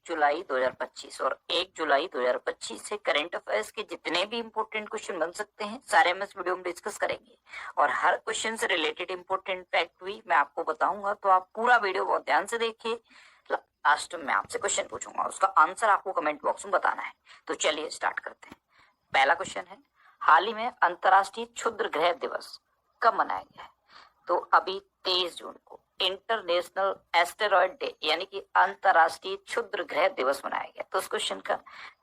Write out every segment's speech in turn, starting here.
जुलाई 2025 और 1 जुलाई 2025 से current affairs के जितने भी इंपॉर्टेंट क्वेश्चन बन सकते हैं सारे हम इस वीडियो में डिस्कस करेंगे और हर क्वेश्चन से रिलेटेड इंपॉर्टेंट फैक्ट भी मैं आपको बताऊंगा, तो आप पूरा वीडियो बहुत ध्यान से देखिए। लास्ट में आपसे क्वेश्चन पूछूंगा, उसका आंसर आपको कमेंट बॉक्स में बताना है। तो चलिए स्टार्ट करते हैं। पहला क्वेश्चन है, हाल ही में अंतर्राष्ट्रीय क्षुद्र ग्रह दिवस कब मनाया गया है? तो अभी 23 जून को इंटरनेशनल एस्टेरॉयड डे यानी कि अंतर्राष्ट्रीय क्षुद्र ग्रह दिवस मनाया गया। तो उस क्वेश्चन का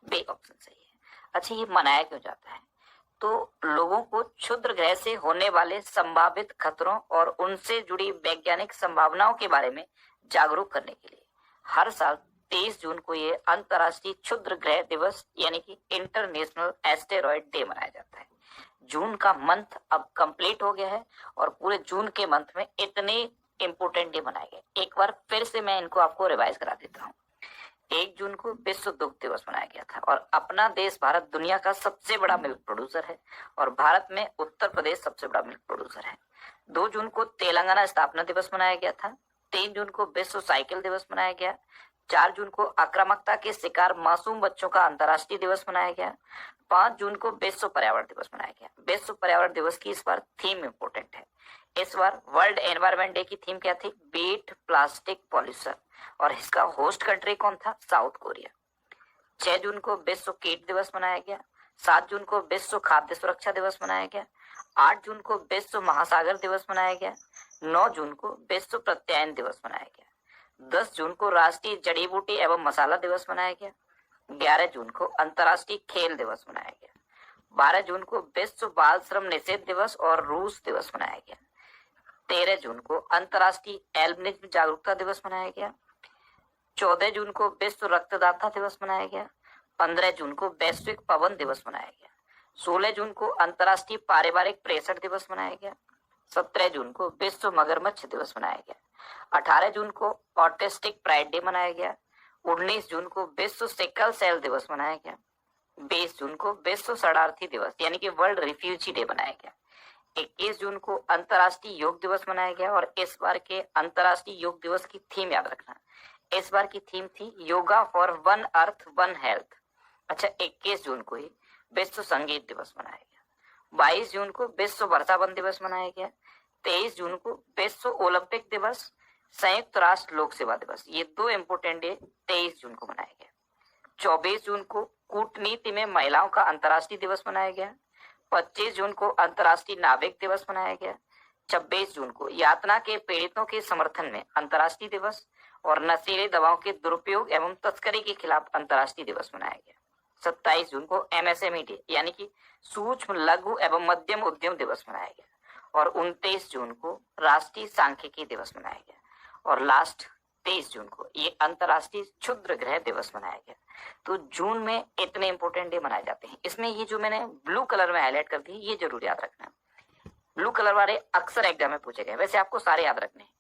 बी ऑप्शन सही है। अच्छा, ये मनाया क्यों जाता है? तो लोगों को क्षुद्र ग्रह से होने वाले संभावित खतरों और उनसे जुड़ी वैज्ञानिक संभावनाओं के बारे में जागरूक करने के लिए हर साल 23 जून को ये अंतर्राष्ट्रीय क्षुद्र ग्रह दिवस यानी कि इंटरनेशनल एस्टेरॉयड डे मनाया जाता है। जून का मंथ अब कंप्लीट हो गया है और पूरे जून के मंथ में इतने इंपोर्टेंट डे मनाए गए। एक बार फिर से मैं इनको आपको रिवाइज करा देता हूँ। 1 जून को विश्व दुग्ध दिवस मनाया गया था और अपना देश भारत दुनिया का सबसे बड़ा मिल्क प्रोड्यूसर है और भारत में उत्तर प्रदेश सबसे बड़ा मिल्क प्रोड्यूसर है। 2 जून को तेलंगाना स्थापना दिवस मनाया गया था। 3 जून को विश्व साइकिल दिवस मनाया गया। 4 जून को आक्रामकता के शिकार मासूम बच्चों का अंतर्राष्ट्रीय दिवस मनाया गया। 5 जून को विश्व पर्यावरण दिवस मनाया गया। विश्व पर्यावरण दिवस की इस बार थीम इंपोर्टेंट है। इस बार वर्ल्ड एनवायरनमेंट डे की थीम क्या थी? बीट प्लास्टिक पॉल्यूशन, और इसका होस्ट कंट्री कौन था? South Korea. 6 जून को विश्व कीट दिवस मनाया गया। 7 जून को विश्व खाद्य सुरक्षा दिवस मनाया गया। 8 जून को विश्व महासागर दिवस मनाया गया। 9 जून को विश्व प्रत्यायन दिवस मनाया गया। 10 जून को राष्ट्रीय जड़ी बूटी एवं मसाला दिवस मनाया गया। 11 जून को अंतर्राष्ट्रीय खेल दिवस मनाया गया। 12 जून को विश्व बाल श्रम निषेध दिवस और रूस दिवस मनाया गया। 13 जून को अंतर्राष्ट्रीय एल्बिनिज्म जागरूकता दिवस मनाया गया। 14 जून को विश्व रक्तदाता दिवस मनाया गया। 15 जून को वैश्विक पवन दिवस मनाया गया। 16 जून को अंतर्राष्ट्रीय पारिवारिक प्रेषण दिवस मनाया गया। 17 जून को विश्व मगरमच्छ दिवस मनाया गया। 18 जून को ऑटिस्टिक प्राइड डे मनाया गया। 19 जून को विश्व सिकल सेल दिवस मनाया गया। 20 जून को विश्व शरणार्थी दिवस यानी कि वर्ल्ड रिफ्यूजी डे मनाया गया। 21 जून को अंतर्राष्ट्रीय योग दिवस मनाया गया और इस बार के अंतर्राष्ट्रीय योग दिवस की थीम याद रखना, इस बार की थीम थी yoga for one earth one health. अच्छा, 21 जून को ही विश्व संगीत दिवस मनाया गया। 22 जून को विश्व वर्षावन दिवस मनाया गया। 23 जून को विश्व ओलंपिक दिवस, संयुक्त राष्ट्र लोक सेवा दिवस, ये 2 इंपोर्टेंट डे 23 जून को मनाया गया। 24 जून को कूटनीति में महिलाओं का अंतर्राष्ट्रीय दिवस मनाया गया। 25 जून को अंतर्राष्ट्रीय नाविक दिवस मनाया गया। 26 जून को यातना के पीड़ितों के समर्थन में अंतर्राष्ट्रीय दिवस और नशीली दवाओं के दुरुपयोग एवं तस्करी के खिलाफ अंतर्राष्ट्रीय दिवस मनाया गया। 27 जून को एमएसएमई डे यानी कि सूक्ष्म लघु एवं मध्यम उद्यम दिवस मनाया गया और 29 जून को राष्ट्रीय सांख्यिकी दिवस मनाया गया और लास्ट 23 जून को ये अंतर्राष्ट्रीय क्षुद्र ग्रह दिवस मनाया गया। तो जून में इतने इंपोर्टेंट डे मनाए जाते हैं। इसमें ये जो मैंने ब्लू कलर में हाईलाइट कर दी ये जरूर याद रखना। ब्लू कलर वाले अक्सर एग्जाम में पूछे गए, वैसे आपको सारे याद रखने हैं।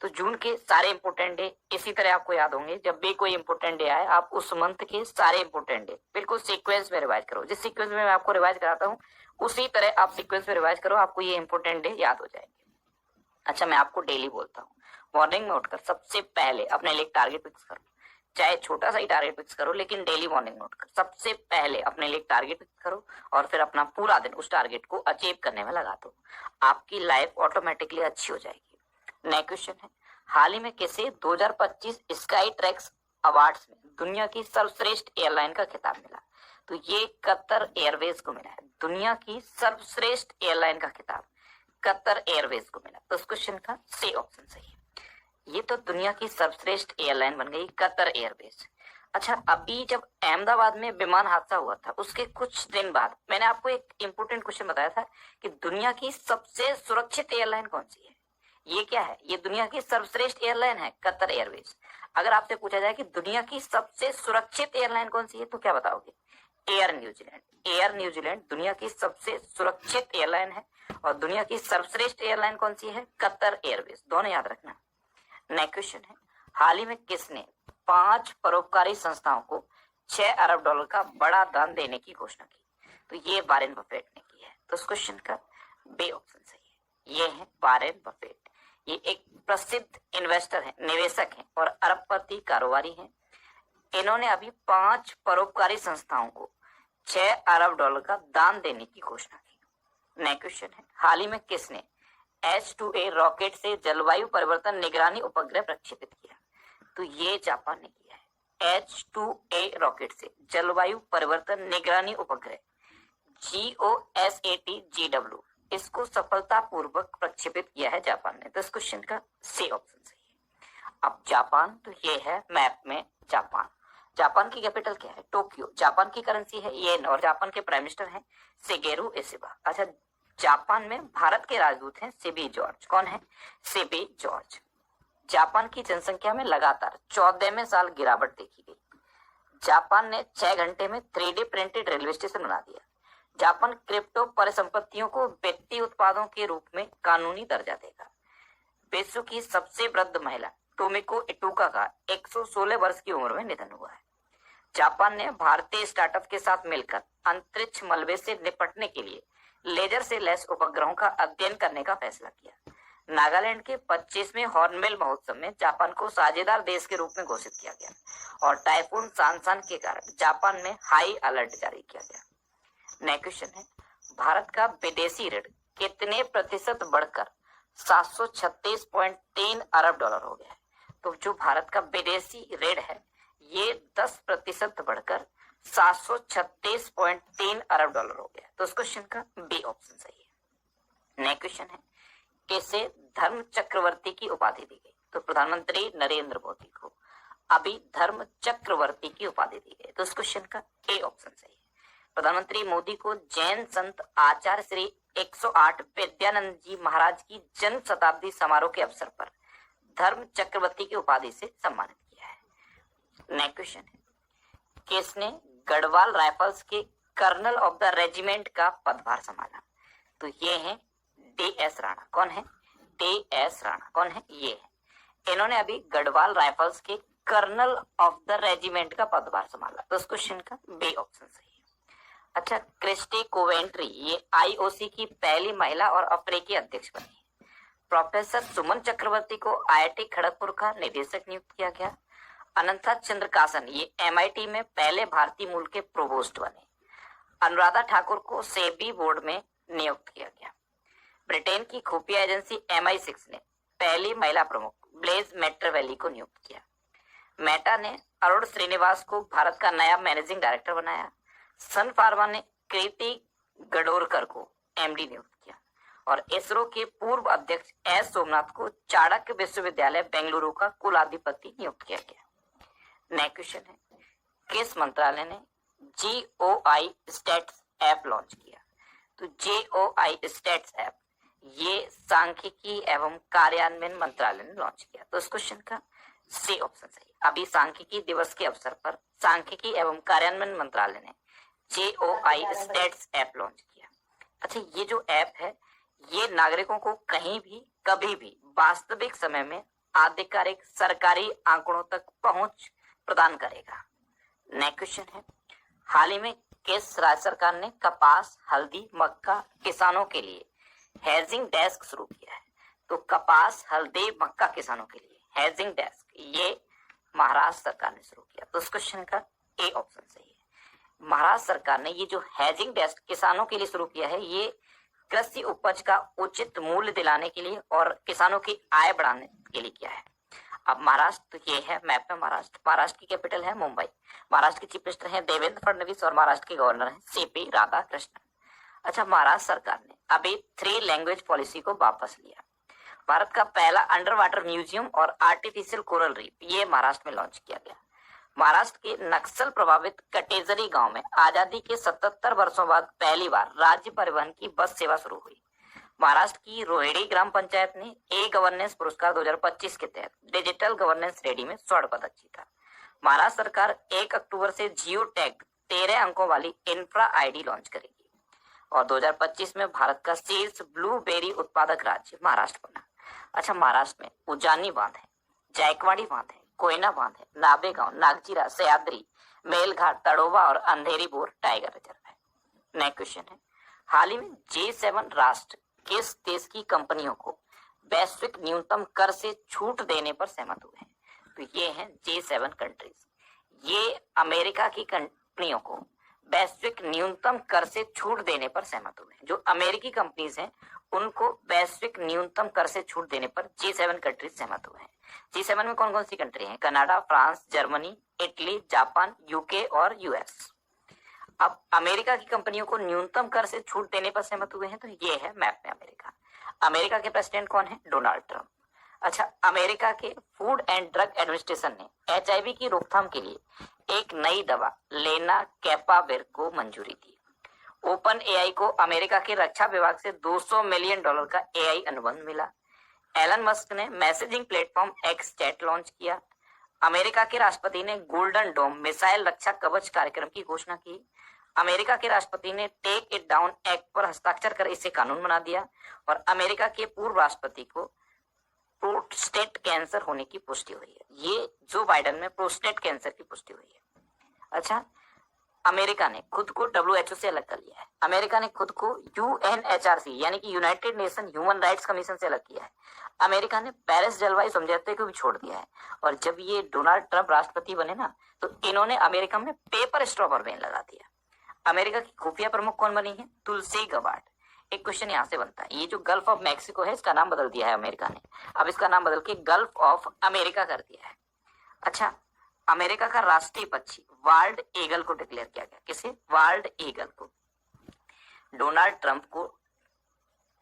तो जून के सारे इंपोर्टेंट डे इसी तरह आपको याद होंगे। जब भी कोई इंपोर्टेंट डे आए आप उस मंथ के सारे इंपोर्टेंट डे बिल्कुल सीक्वेंस में रिवाइज करो। जिस सीक्वेंस में मैं आपको रिवाइज कराता हूँ उसी तरह आप सीक्वेंस में रिवाइज करो, आपको ये इंपोर्टेंट डे याद हो जाएंगे। अच्छा, मैं आपको डेली बोलता हूँ, मॉर्निंग में उठकर सबसे पहले अपने लिए टारगेट फिक्स करो, चाहे छोटा सा ही टारगेट फिक्स करो, लेकिन डेली मॉर्निंग में उठकर सबसे पहले अपने लिए टारगेट फिक्स करो और फिर अपना पूरा दिन उस टारगेट को अचीव करने में लगा दो। आपकी लाइफ ऑटोमेटिकली अच्छी हो जाएगी। नेक्स्ट क्वेश्चन है, हाल ही में किसे 2025 स्काई ट्रैक्स अवार्ड्स में दुनिया की सर्वश्रेष्ठ एयरलाइन का खिताब मिला? तो ये कतर एयरवेज को मिला है। दुनिया की सर्वश्रेष्ठ एयरलाइन का खिताब कतर एयरवेज को मिला। तो उस क्वेश्चन का सी ऑप्शन सही है। ये तो दुनिया की सर्वश्रेष्ठ एयरलाइन बन गई कतर एयरवेज। अच्छा, अभी जब अहमदाबाद में विमान हादसा हुआ था उसके कुछ दिन बाद मैंने आपको एक इंपोर्टेंट क्वेश्चन बताया था कि दुनिया की सबसे सुरक्षित एयरलाइन कौन सी है? ये क्या है? ये दुनिया की सर्वश्रेष्ठ एयरलाइन है कतर एयरवेज। अगर आपसे पूछा जाए कि दुनिया की सबसे सुरक्षित एयरलाइन कौन सी है तो क्या बताओगे? Air New Zealand. एयर न्यूजीलैंड दुनिया की सबसे सुरक्षित एयरलाइन है और दुनिया की सर्वश्रेष्ठ एयरलाइन कौन सी है? Qatar Airways. दोनों याद रखना। नेक्स्ट क्वेश्चन है, हाल ही में किसने 5 परोपकारी संस्थाओं को $6 अरब का बड़ा दान देने की घोषणा की? तो ये वारेन बफेट ने की है। तो इस क्वेश्चन का बी ऑप्शन सही है। ये है वारेन बफेट। ये एक प्रसिद्ध इन्वेस्टर है, निवेशक हैं और अरबपति कारोबारी हैं। इन्होंने अभी 5 परोपकारी संस्थाओं को $6 अरब का दान देने की घोषणा की। नेक्स्ट क्वेश्चन है, हाल ही में किसने H2A रॉकेट से जलवायु परिवर्तन निगरानी उपग्रह प्रक्षेपित किया? तो ये जापान ने किया है। H2A रॉकेट से जलवायु परिवर्तन निगरानी उपग्रह GOSAT-GW इसको सफलतापूर्वक प्रक्षेपित किया है जापान ने। तो इस क्वेश्चन का सी ऑप्शन सही है। अब जापान, तो ये है मैप में जापान। जापान की कैपिटल क्या है? टोक्यो। जापान की करेंसी है येन और जापान के प्राइम मिनिस्टर हैं शिगेरू इशिबा। अच्छा, जापान में भारत के राजदूत हैं सिबी जॉर्ज। कौन है? सिबी जॉर्ज। जापान की जनसंख्या में लगातार 14वें साल गिरावट देखी गई। जापान ने 6 घंटे में 3D प्रिंटेड रेलवे स्टेशन बना दिया। जापान क्रिप्टो परिसंपत्तियों को वित्तीय उत्पादों के रूप में कानूनी दर्जा देगा। विश्व की सबसे वृद्ध महिला टोमिको इटुका का 116 वर्ष की उम्र में निधन हुआ है। जापान ने भारतीय स्टार्टअप के साथ मिलकर अंतरिक्ष मलबे से निपटने के लिए लेजर से लैस उपग्रहों का अध्ययन करने का फैसला किया। नागालैंड के 25वें हॉर्नबिल महोत्सव में जापान को साझेदार देश के रूप में घोषित किया गया और टाइफून सांसान के कारण जापान में हाई अलर्ट जारी किया गया। नेक्स्ट क्वेश्चन है, भारत का विदेशी ऋण कितने प्रतिशत बढ़कर 736.3 अरब डॉलर हो गया है? तो जो भारत का विदेशी ऋण है ये 10% बढ़कर 736.3 अरब डॉलर हो गया। तो इस क्वेश्चन का बी ऑप्शन सही है। नेक्स्ट क्वेश्चन है, किसे धर्म चक्रवर्ती की उपाधि दी गई? तो प्रधानमंत्री नरेंद्र मोदी को अभी धर्म चक्रवर्ती की उपाधि दी गई। तो इस क्वेश्चन का ए ऑप्शन सही है। प्रधानमंत्री मोदी को जैन संत आचार्य श्री 108 विद्यानंद जी महाराज की जन्म शताब्दी समारोह के अवसर पर धर्म चक्रवर्ती की उपाधि से सम्मानित किया है। नेक्स्ट क्वेश्चन है, किसने गढ़वाल राइफल्स के कर्नल ऑफ द रेजिमेंट का पदभार संभाला? तो ये है DS राणा। कौन है? DS राणा। कौन है? ये है। इन्होंने अभी गढ़वाल राइफल्स के कर्नल ऑफ द रेजिमेंट का पदभार संभाला। तो इस क्वेश्चन का बी ऑप्शन सही है। अच्छा, क्रिस्टी कोवेंट्री ये IOC की पहली महिला और अफ्रीकी अध्यक्ष बनी। प्रोफेसर सुमन चक्रवर्ती को IIT खड़गपुर का निदेशक नियुक्त किया गया। अनंता चंद्रकासन ये MIT में पहले भारतीय मूल के प्रोवोस्ट बने। अनुराधा ठाकुर को सेबी बोर्ड में नियुक्त किया गया। ब्रिटेन की खुफिया एजेंसी MI6 ने पहली महिला प्रमुख ब्लेज मेट्रेवेली को नियुक्त किया। मेटा ने अरुण श्रीनिवास को भारत का नया मैनेजिंग डायरेक्टर बनाया। सन फार्मा ने कृति गडोरकर को MD नियुक्त किया और इसरो के पूर्व अध्यक्ष S सोमनाथ को चाणक्य विश्वविद्यालय बेंगलुरु का कुलाधिपति नियुक्त किया गया। नेक्स्ट क्वेश्चन है, किस मंत्रालय ने GOI स्टैट्स ऐप लॉन्च किया? तो GOI स्टैट्स ऐप ये सांख्यिकी एवं कार्यान्वयन मंत्रालय ने लॉन्च किया। तो इस क्वेश्चन का सी ऑप्शन सही। अभी सांख्यिकी दिवस के अवसर पर सांख्यिकी एवं कार्यान्वयन मंत्रालय ने GOI स्टैट्स ऐप लॉन्च किया। अच्छा, ये जो ऐप है ये नागरिकों को कहीं भी कभी भी वास्तविक समय में आधिकारिक सरकारी आंकड़ों तक पहुंच प्रदान करेगा। नेक्स्ट क्वेश्चन है, हाल ही में किस राज्य सरकार ने कपास, हल्दी, मक्का किसानों के लिए हेजिंग डेस्क शुरू किया है? तो कपास, हल्दी, मक्का किसानों के लिए हेजिंग डेस्क ये महाराष्ट्र सरकार ने शुरू किया। तो इस क्वेश्चन का ए ऑप्शन सही है। महाराष्ट्र सरकार ने ये जो हेजिंग डेस्क किसानों के लिए शुरू किया है ये कृषि उपज का उचित मूल्य दिलाने के लिए और किसानों की आय बढ़ाने के लिए किया है। अब महाराष्ट्र, तो ये है मैप में महाराष्ट्र। महाराष्ट्र की कैपिटल है मुंबई। महाराष्ट्र के चीफ मिनिस्टर हैं देवेंद्र फडणवीस और महाराष्ट्र के गवर्नर हैं CP राधाकृष्णन। अच्छा, महाराष्ट्र सरकार ने अभी 3 लैंग्वेज पॉलिसी को वापस लिया। भारत का पहला अंडर वाटर म्यूजियम और आर्टिफिशियल कोरल रीफ ये महाराष्ट्र में लॉन्च किया गया। महाराष्ट्र के नक्सल प्रभावित कटेजरी गांव में आजादी के 77 वर्षों बाद पहली बार राज्य परिवहन की बस सेवा शुरू हुई। महाराष्ट्र की रोहिणी ग्राम पंचायत ने ए गवर्नेंस पुरस्कार 2025 के तहत डिजिटल गवर्नेंस रेडी में स्वर्ण पदक जीता। महाराष्ट्र सरकार 1 अक्टूबर से जियो टैग 13 अंकों वाली इंफ्रा ID लॉन्च करेगी और 2025 में भारत का शीर्ष ब्लूबेरी उत्पादक राज्य महाराष्ट्र बना। अच्छा, महाराष्ट्र में उजानी बांध है, जायकवाड़ी बांध है, कोयना बांध है, नाबेगांव, नागजीरा, सह्याद्री, मेलघाट, तड़ोवा और अंधेरी बोर टाइगर रिजर्व है। नेक्स्ट क्वेश्चन है, हाल ही में G7 राष्ट्र किस देश की कंपनियों को वैश्विक न्यूनतम कर से छूट देने पर सहमत हुए हैं? तो ये हैं G7 कंट्रीज। ये अमेरिका की कंपनियों को वैश्विक न्यूनतम कर से छूट देने पर सहमत हुए हैं। जो अमेरिकी कंपनीज हैं उनको वैश्विक न्यूनतम कर से छूट देने पर G7 कंट्रीज सहमत हुए हैं। G7 में कौन कौन सी कंट्री हैं? Canada, France, Germany, Italy, Japan, UK और यूएस। अब अमेरिका की कंपनियों को न्यूनतम कर से छूट देने पर सहमत हुए हैं, तो ये है मैप में अमेरिका। अमेरिका के प्रेसिडेंट कौन है? Donald Trump. अच्छा, अमेरिका के फूड एंड ड्रग एडमिनिस्ट्रेशन ने HIV की रोकथाम के लिए एक नई दवा लेना कैपाविर को मंजूरी दी। ओपन AI को अमेरिका के रक्षा विभाग से $200 मिलियन का AI अनुबंध मिला। एलन मस्क ने messaging platform X chat launch किया। अमेरिका के राष्ट्रपति ने गोल्डन डोम मिसाइल रक्षा कवच कार्यक्रम की घोषणा की। अमेरिका के राष्ट्रपति ने टेक इट डाउन एक्ट पर हस्ताक्षर कर इसे कानून बना दिया। और अमेरिका के पूर्व राष्ट्रपति को प्रोस्टेट कैंसर होने की पुष्टि हुई है। ये जो बाइडेन में प्रोस्टेट कैंसर की पुष्टि हुई है। अच्छा, अमेरिका ने खुद को WHO से अलग कर लिया है। अमेरिका ने खुद को UNHRC यानी कि United nation human rights commission से अलग किया है। अमेरिका ने पेरिस जलवायु समझौते को भी छोड़ दिया है। और जब ये डोनाल्ड ट्रंप राष्ट्रपति बने ना, तो इन्होंने अमेरिका में पेपर स्ट्रॉ पर बैन लगा दिया। अमेरिका की खुफिया प्रमुख कौन बनी है? तुलसी गबार्ड। एक क्वेश्चन यहाँ से बनता है, ये जो गल्फ ऑफ मैक्सिको है इसका नाम बदल दिया है अमेरिका ने। अब इसका नाम बदल के गल्फ ऑफ अमेरिका कर दिया है। अच्छा, अमेरिका का राष्ट्रीय पक्षी वाल्ड ईगल को डिक्लेयर किया गया। किसे? वाल्ड ईगल को। डोनाल्ड ट्रंप को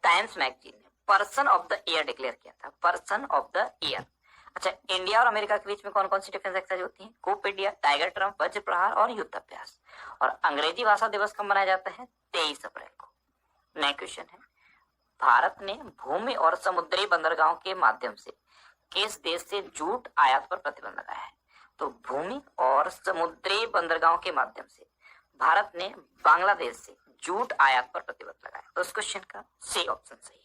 टाइम्स मैगजीन ने person of the year declare किया था। Person of the year. अच्छा, इंडिया और अमेरिका के बीच में कौन कौन सी डिफेंस एक्सरसाइज होती है? कोप इंडिया, टाइगर ट्रंप, वज्र प्रहार और युद्धाभ्यास। और अंग्रेजी भाषा दिवस कब मनाया जाता है? 23 अप्रैल को। नया क्वेश्चन है, भारत ने भूमि और समुद्री बंदरगाहों के माध्यम से किस देश से जूट आयात पर प्रतिबंध लगाया है? तो भूमि और समुद्री बंदरगाहों के माध्यम से भारत ने बांग्लादेश से जूट आयात पर प्रतिबंध लगाया। तो इस क्वेश्चन का सी ऑप्शन सही है।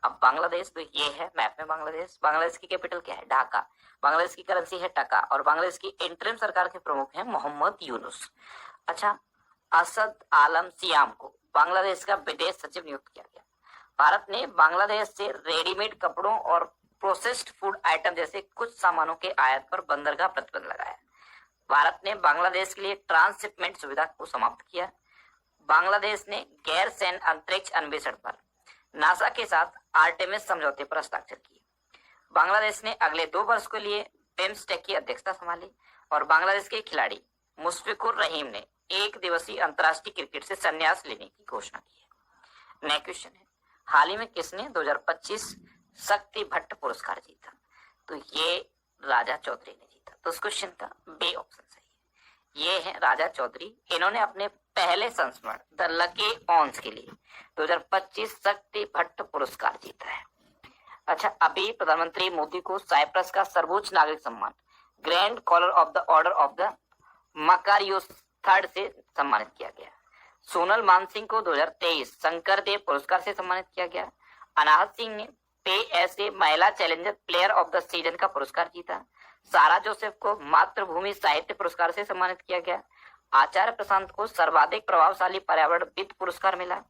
अब बांग्लादेश, तो ये है मैप में बांग्लादेश। बांग्लादेश की कैपिटल क्या है? ढाका। बांग्लादेश की करेंसी है टका। और बांग्लादेश की इंटरिम सरकार के प्रमुख हैं मोहम्मद यूनुस। अच्छा, असद आलम सियाम को बांग्लादेश का विदेश सचिव नियुक्त किया गया। भारत ने बांग्लादेश से रेडीमेड कपड़ों और प्रोसेस्ड फूड आइटम जैसे कुछ सामानों के आयात पर बंदरगाह प्रतिबंध लगाया। भारत ने बांग्लादेश के लिए ट्रांसशिपमेंट सुविधा को समाप्त किया। बांग्लादेश ने गैर सैन्य अंतरिक्ष अन्वेषण पर नासा के साथ आर्टेमिस समझौते पर हस्ताक्षर किए। बांग्लादेश ने अगले 2 वर्ष के लिए बिम्स्टेक की अध्यक्षता संभाली। और बांग्लादेश के खिलाड़ी मुशफिकुर रहीम ने 1 दिवसीय अंतर्राष्ट्रीय क्रिकेट से संन्यास लेने की घोषणा की है। नेक्स्ट क्वेश्चन है, हाल ही में किसने 2025 शक्ति भट्ट पुरस्कार जीता? तो ये राजा चौधरी ने जीता। तो इस क्वेश्चन का बी ऑप्शन सही है। ये है राजा चौधरी। इन्होंने अपने पहले संस्मरण द लकी ऑन्स के लिए 2025 शक्ति भट्ट पुरस्कार जीता है। अच्छा, अभी प्रधानमंत्री मोदी को साइप्रस का सर्वोच्च नागरिक सम्मान grand collar of the order of the Makarios III से सम्मानित किया गया। सोनल मानसिंह को 2023 शंकर देव पुरस्कार से सम्मानित किया गया। अनाहत सिंह ने PSA महिला challenger player of the season का पुरस्कार जीता। सारा जोसेफ को मातृभूमि साहित्य पुरस्कार से सम्मानित किया गया। आचार्य प्रशांत को सर्वाधिक प्रभावशाली पर्यावरणविद पुरस्कार मिला।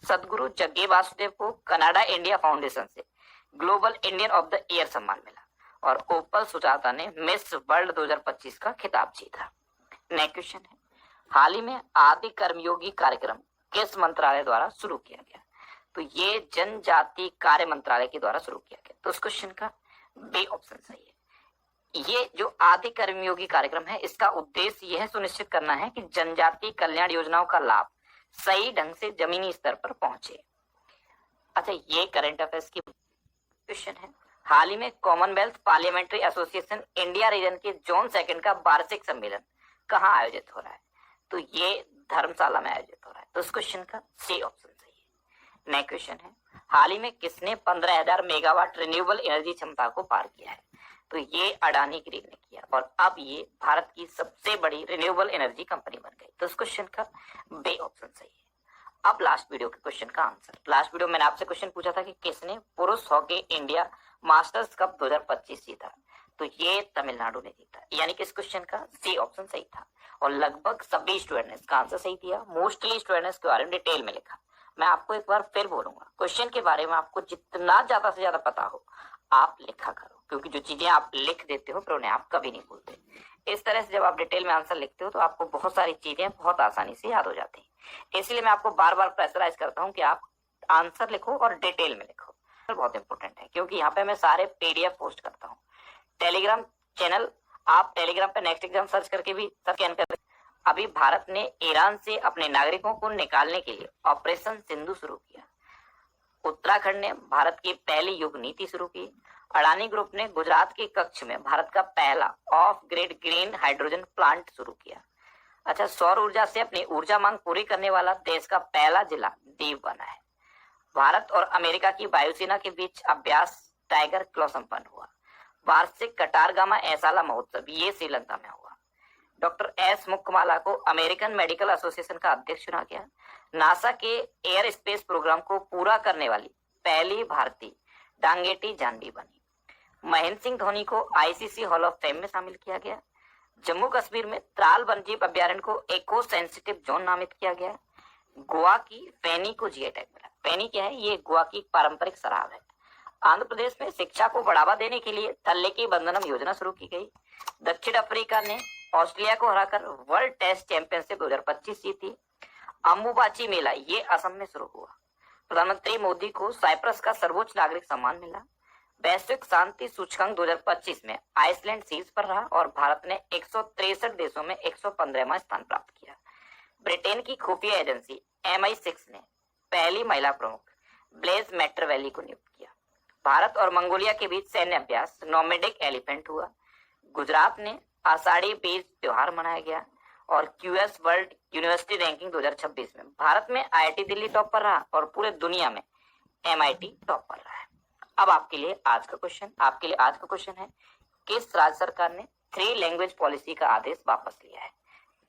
सदगुरु जग्गे वासुदेव को कनाडा इंडिया फाउंडेशन से global Indian of the year सम्मान मिला। और ओपल सुजाता ने मिस वर्ल्ड 2025 का खिताब जीता। नेक्स्ट क्वेश्चन है, हाल ही में आदि कर्मयोगी कार्यक्रम किस मंत्रालय द्वारा शुरू किया गया? तो ये जनजाति कार्य मंत्रालय के द्वारा शुरू किया गया। तो उस क्वेश्चन का बी ऑप्शन सही है। ये जो आदि कर्मयोगी कार्यक्रम है, इसका उद्देश्य यह सुनिश्चित करना है कि जनजाति कल्याण योजनाओं का लाभ सही ढंग से जमीनी स्तर पर पहुंचे। अच्छा, ये करंट अफेयर्स की क्वेश्चन है, हाल ही में Commonwealth parliamentary association India region के जोन 2 का वार्षिक सम्मेलन कहाँ आयोजित हो रहा है? तो ये धर्मशाला में आयोजित हो रहा है। तो इस क्वेश्चन का सी ऑप्शन सही है। नेक्स्ट क्वेश्चन है, हाल ही में किसने 15,000 मेगावाट रिन्यूएबल एनर्जी क्षमता को पार किया है? तो ये अडानी ग्रीन ने किया और अब ये भारत की सबसे बड़ी रिन्यूएबल एनर्जी कंपनी बन गई। तो इस क्वेश्चन का बी ऑप्शन सही है। अब लास्ट वीडियो के क्वेश्चन का आंसर। लास्ट वीडियो मैंने आपसे क्वेश्चन पूछा था कि किसने पुरुष हॉकी इंडिया मास्टर्स कप 2025 जीता? तो ये तमिलनाडु ने जीता। यानी कि इस क्वेश्चन का सी ऑप्शन सही था और लगभग सभी स्टूडेंट ने इसका आंसर सही दिया। मोस्टली स्टूडेंट ने इसके बारे में डिटेल में लिखा। मैं आपको एक बार फिर बोलूंगा, क्वेश्चन के बारे में आपको जितना ज्यादा से ज्यादा पता हो आप लिखा करो, क्योंकि जो चीजें आप लिख देते हो फिर उन्हें आप कभी नहीं भूलते। इस तरह से जब आप डिटेल में आंसर लिखते हो तो आपको बहुत सारी चीजें बहुत आसानी से याद हो जाती हैं। इसलिए मैं आपको बार बार प्रेशराइज करता हूँ कि आप आंसर लिखो और डिटेल में लिखो। बहुत इंपॉर्टेंट है क्योंकि यहाँ पे मैं सारे पीडीएफ पोस्ट करता हूँ। टेलीग्राम चैनल, आप टेलीग्राम पे नेक्स्ट एग्जाम सर्च करके भी स्कैन कर। अभी भारत ने ईरान से अपने नागरिकों को निकालने के लिए ऑपरेशन सिंधु शुरू किया। उत्तराखंड ने भारत की पहली युग नीति शुरू की। अडानी ग्रुप ने गुजरात के कच्छ में भारत का पहला of grid green hydrogen plant शुरू किया। अच्छा, सौर ऊर्जा से अपनी ऊर्जा मांग पूरी करने वाला देश का पहला जिला दीव बना है। भारत और अमेरिका की वायुसेना के बीच अभ्यास टाइगर क्लॉ संपन्न हुआ। वार्षिक कटारगामा ऐसाला महोत्सव ये श्रीलंका में हुआ। डॉक्टर एस मुक्कमाला को अमेरिकन मेडिकल एसोसिएशन का अध्यक्ष चुना गया। नासा के एयर स्पेस प्रोग्राम को पूरा करने वाली पहली भारतीय डांगेटी जानवी बनी। महेंद्र सिंह धोनी को आईसीसी हॉल ऑफ फेम में शामिल किया गया। जम्मू कश्मीर में त्राल वन्यजीव अभ्यारण्य को इको सेंसिटिव जोन नामित किया गया। गोवा की फैनी को जीआई टैग मिला। फैनी क्या है? ये गोवा की पारंपरिक शराब है। आंध्र प्रदेश में शिक्षा को बढ़ावा देने के लिए थल्ले की बंधनम योजना शुरू की गई। दक्षिण अफ्रीका ने ऑस्ट्रेलिया को हराकर वर्ल्ड टेस्ट चैंपियनशिप 2025 जीती। अंबुबाची मेला ये असम में शुरू हुआ। प्रधानमंत्री मोदी को साइप्रस का सर्वोच्च नागरिक सम्मान मिला। वैश्विक शांति सूचकांक 2025 में आइसलैंड शीर्ष पर रहा और भारत ने 163 देशों में 115वां स्थान प्राप्त किया। ब्रिटेन की खुफिया एजेंसी MI6 ने पहली महिला प्रमुख ब्लेज मैटरवैली को नियुक्त किया। भारत और मंगोलिया के बीच सैन्य अभ्यास नोमेडिक एलिफेंट हुआ। गुजरात ने आषाढ़ी बीज त्योहार मनाया गया और क्यूएस वर्ल्ड यूनिवर्सिटी रैंकिंग 2026 में भारत में IIT दिल्ली टॉप पर रहा और पूरे दुनिया में MIT टॉप पर रहा है। अब आपके लिए आज का क्वेश्चन है, किस राज्य सरकार ने 3 लैंग्वेज पॉलिसी का आदेश वापस लिया है?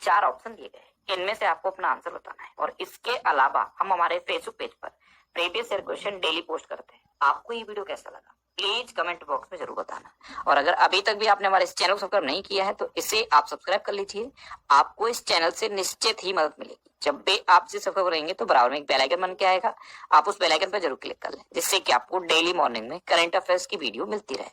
4 ऑप्शन दिए गए, इनमें से आपको अपना आंसर बताना है। और इसके अलावा हम हमारे फेसबुक पेज पर previous year question daily post करते हैं। आपको ये वीडियो कैसा लगा प्लीज कमेंट बॉक्स में जरूर बताना। और अगर अभी तक भी आपने हमारे इस चैनल को सब्सक्राइब नहीं किया है तो इसे आप सब्सक्राइब कर लीजिए। आपको इस चैनल से निश्चित ही मदद मिलेगी। जब भी आप इसे सब्सक्राइब करेंगे तो बराबर में एक बेल आइकन बन के आएगा, आप उस बेल आइकन पर जरूर क्लिक कर लें जिससे कि आपको डेली मॉर्निंग में करंट अफेयर्स की वीडियो मिलती रहे।